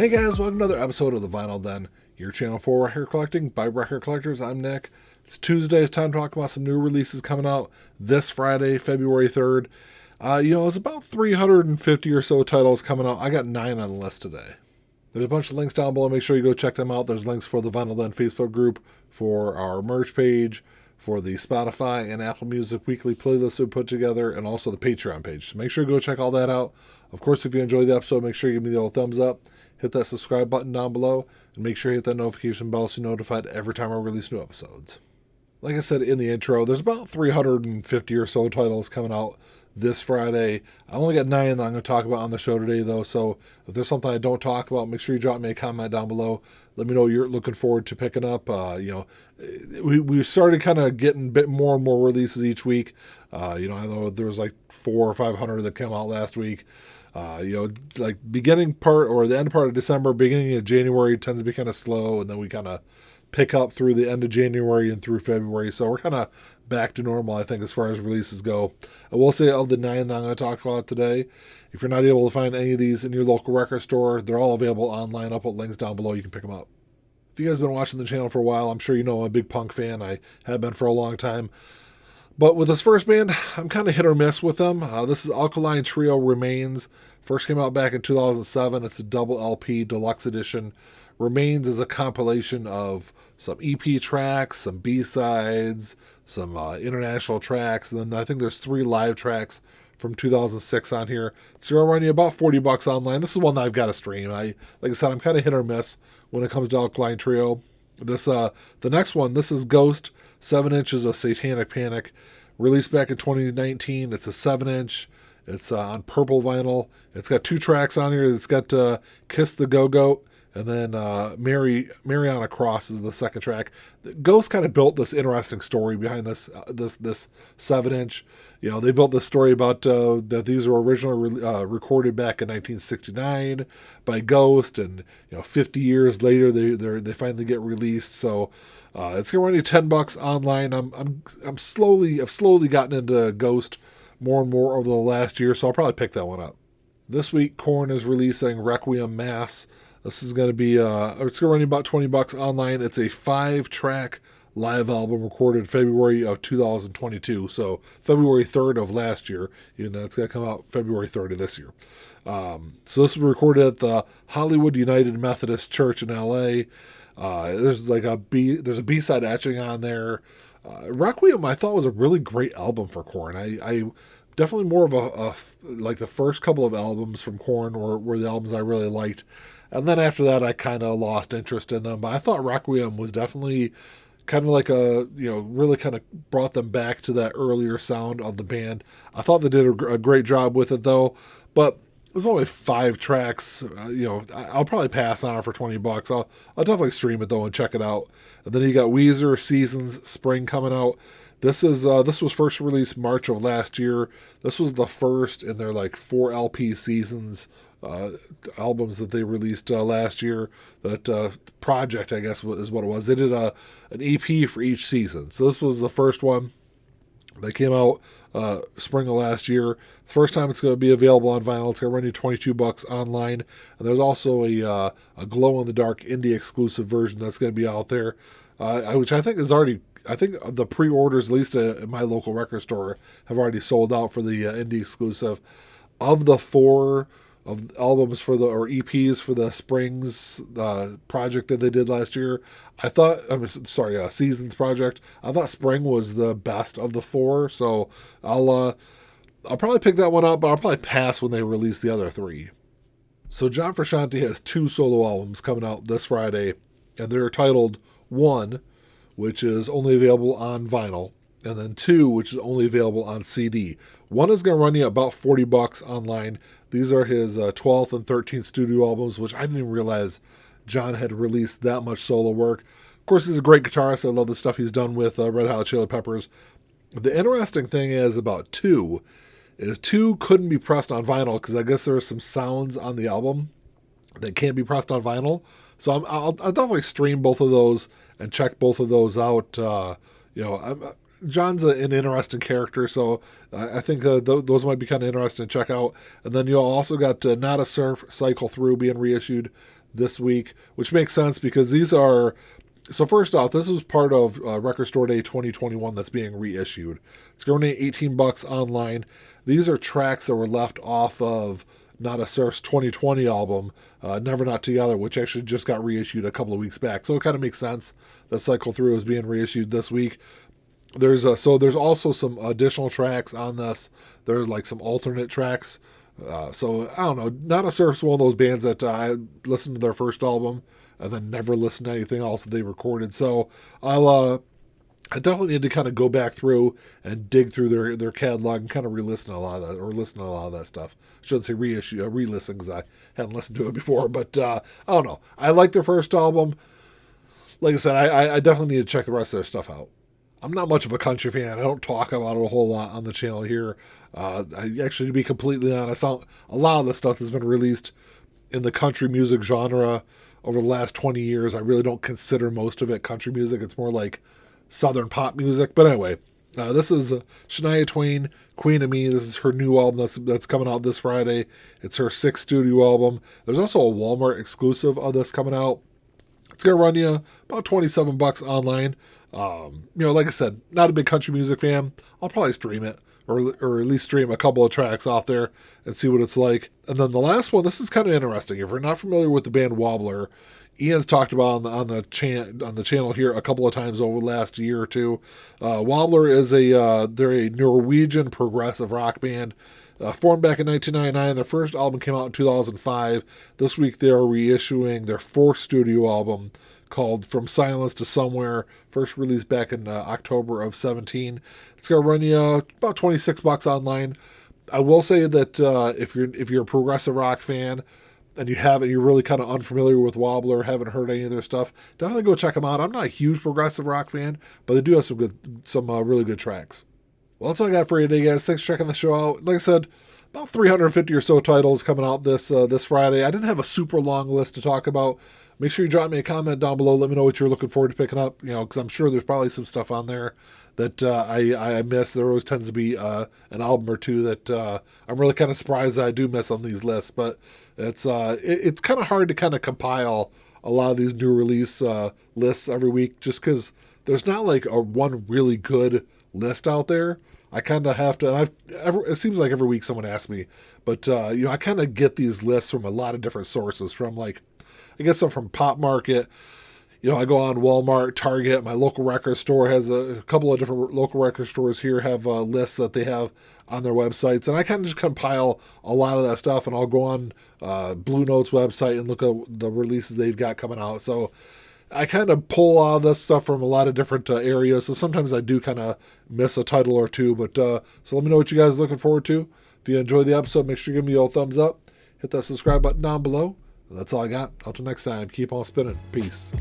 Hey guys, welcome to another episode of the Vinyl Den, your channel for record collecting by record collectors. I'm Nick. It's Tuesday. It's time to talk about some new releases coming out this Friday, February 3rd. It's about 350 or so titles coming out. I got 9 on the list today. There's a bunch of links down below. Make sure you go check them out. There's links for the Vinyl Den Facebook group, for our merch page, for the Spotify and Apple Music weekly playlist we put together, and also the Patreon page. So make sure you go check all that out. Of course, if you enjoyed the episode, make sure you give me the old thumbs up. Hit that subscribe button down below, and make sure you hit that notification bell so you're notified every time I release new episodes. Like I said in the intro, there's about 350 or so titles coming out this Friday. I only got 9 that I'm going to talk about on the show today, though, so if there's something I don't talk about, make sure you drop me a comment down below. Let me know you're looking forward to picking up. We started kind of getting a bit more and more releases each week. I know there was like 400 or 500 that came out last week. Like beginning part or the end part of December, beginning of January tends to be kind of slow, and then we kind of pick up through the end of January and through February. So we're kind of back to normal, I think, as far as releases go. I will say of the 9 that I'm going to talk about today, if you're not able to find any of these in your local record store, they're all available online. I'll put links down below. You can pick them up. If you guys have been watching the channel for a while, I'm sure you know I'm a big punk fan. I have been for a long time. But with this first band, I'm kind of hit or miss with them. This is Alkaline Trio Remains. First came out back in 2007. It's a double LP deluxe edition. Remains is a compilation of some EP tracks, some B-sides, some international tracks, and then I think there's 3 live tracks from 2006 on here. It's going to run you about $40 online. This is one that I've got to stream. Like I said, I'm kind of hit or miss when it comes to Alkaline Trio. The next one, this is Ghost, 7 inches of Satanic Panic, released back in 2019. It's a 7-inch. It's on purple vinyl. It's got 2 tracks on here. It's got Kiss the Go-Goat, and then Mary on a Cross is the second track. Ghost kind of built this interesting story behind this 7-inch. They built this story about that these were originally recorded back in 1969 by Ghost, and 50 years later they finally get released. So it's gonna run you $10 online. I've slowly gotten into Ghost more and more over the last year, so I'll probably pick that one up. This week, Korn is releasing Requiem Mass. This is going to be, it's going to run you about $20 online. It's a 5-track live album recorded February of 2022. So February 3rd of last year. It's going to come out February 3rd of this year. So this was recorded at the Hollywood United Methodist Church in LA. There's a B-side etching on there. Requiem, I thought, was a really great album for Korn. I definitely more of like the first couple of albums from Korn were the albums I really liked. And then after that, I kind of lost interest in them. But I thought Requiem was definitely kind of like really kind of brought them back to that earlier sound of the band. I thought they did a great job with it, though. But there's only 5 tracks. I'll probably pass on it for $20. I'll definitely stream it, though, and check it out. And then you got Weezer, Seasons, Spring coming out. This was first released March of last year. This was the first in their 4 LP Seasons albums that they released last year. That project, I guess, is what it was. They did an EP for each season. So this was the first one that came out spring of last year. First time it's going to be available on vinyl. It's going to run you $22 online. And there's also a glow-in-the-dark indie exclusive version that's going to be out there, which I think is already. I think the pre-orders, at least at my local record store, have already sold out for the indie exclusive. Of the 4 of albums or EPs for the Springs project that they did last year, Seasons project. I thought Spring was the best of the 4, so I'll probably pick that one up, but I'll probably pass when they release the other 3. So John Frusciante has 2 solo albums coming out this Friday, and they're titled 1, which is only available on vinyl, and then 2, which is only available on CD. 1 is going to run you about $40 online. These are his 12th and 13th studio albums, which I didn't even realize John had released that much solo work. Of course, he's a great guitarist. I love the stuff he's done with Red Hot Chili Peppers. The interesting thing is about 2 couldn't be pressed on vinyl because I guess there are some sounds on the album that can't be pressed on vinyl. So I'll definitely stream both of those and check both of those out. John's an interesting character, so I think those might be kind of interesting to check out. And then you also got Not a Surf Cycle Through being reissued. this week, which makes sense because these are. So first off, this was part of Record Store Day 2021 that's being reissued. It's going to be $18 online. These are tracks that were left off of Not a Surf's 2020 album, Never Not Together, which actually just got reissued a couple of weeks back. So it kind of makes sense that Cycle Through is being reissued this week. There's also some additional tracks on this. There's like some alternate tracks. So I don't know. Not a Surf's one of those bands that I listened to their first album and then never listened to anything else that they recorded. So I definitely need to kind of go back through and dig through their catalog and kind of re-listen to a lot of that, or listen to a lot of that stuff. I shouldn't say re-listen because I hadn't listened to it before, but I don't know. I like their first album. Like I said, I definitely need to check the rest of their stuff out. I'm not much of a country fan. I don't talk about it a whole lot on the channel here. I actually, to be completely honest, a lot of the stuff that's been released in the country music genre over the last 20 years, I really don't consider most of it country music. It's more like Southern pop music. But anyway, this is Shania Twain, Queen of Me. This is her new album that's coming out this Friday. It's her 6th studio album. There's also a Walmart exclusive of this coming out. It's going to run you about $27 online. Like I said, not a big country music fan. I'll probably stream it or at least stream a couple of tracks off there and see what it's like. And then the last one, this is kind of interesting. If you're not familiar with the band Wobbler, Ian's talked about on the channel here a couple of times over the last year or two. Wobbler is they're a Norwegian progressive rock band. Formed back in 1999, their first album came out in 2005. This week they are reissuing their 4th studio album called From Silence to Somewhere, first released back in October of 17. It's going to run you about $26 online. I will say that if you're a progressive rock fan and you're really kind of unfamiliar with Wobbler, haven't heard any of their stuff, definitely go check them out. I'm not a huge progressive rock fan, but they do have some really good tracks. Well, that's all I got for you today, guys. Thanks for checking the show out. Like I said, about 350 or so titles coming out this Friday. I didn't have a super long list to talk about. Make sure you drop me a comment down below. Let me know what you're looking forward to picking up, because I'm sure there's probably some stuff on there that I miss. There always tends to be an album or two that I'm really kind of surprised that I do miss on these lists. But it's kind of hard to kind of compile a lot of these new release lists every week just because there's not like one really good list out there. I kind of have to, it seems like every week someone asks me, but I kind of get these lists from a lot of different sources from I get some from Pop Market. I go on Walmart, Target, my local record store has a couple of different local record stores here have lists that they have on their websites. And I kind of just compile a lot of that stuff and I'll go on Blue Note's website and look at the releases they've got coming out. So I kind of pull all this stuff from a lot of different areas. So sometimes I do kind of miss a title or two. But so let me know what you guys are looking forward to. If you enjoyed the episode, make sure you give me a thumbs up. Hit that subscribe button down below. And that's all I got. Until next time, keep on spinning. Peace.